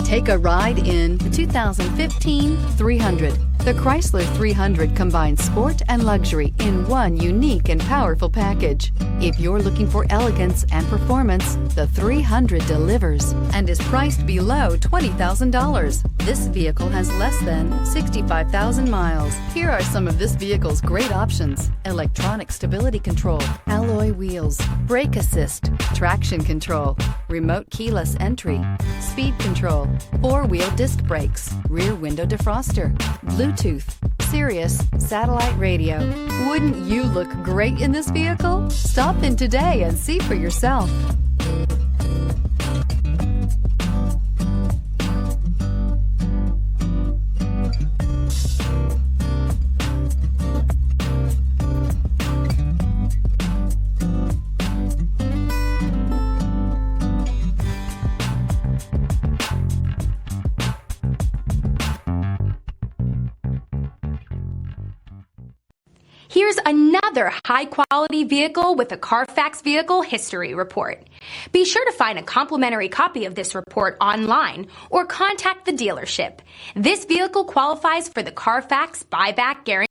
Take a ride in the 2015 300. The Chrysler 300 combines sport and luxury in one unique and powerful package. If you're looking for elegance and performance, the 300 delivers and is priced below $20,000. This vehicle has less than 65,000 miles. Here are some of this vehicle's great options: electronic stability control, alloy wheels, brake assist, traction control, remote keyless entry, speed control, four-wheel disc brakes, rear window defroster, Bluetooth, Sirius satellite radio. Wouldn't you look great in this vehicle? Stop in today and see for yourself. Here's another high-quality vehicle with a CARFAX Vehicle History Report. Be sure to find a complimentary copy of this report online or contact the dealership. This vehicle qualifies for the CARFAX Buyback Guarantee.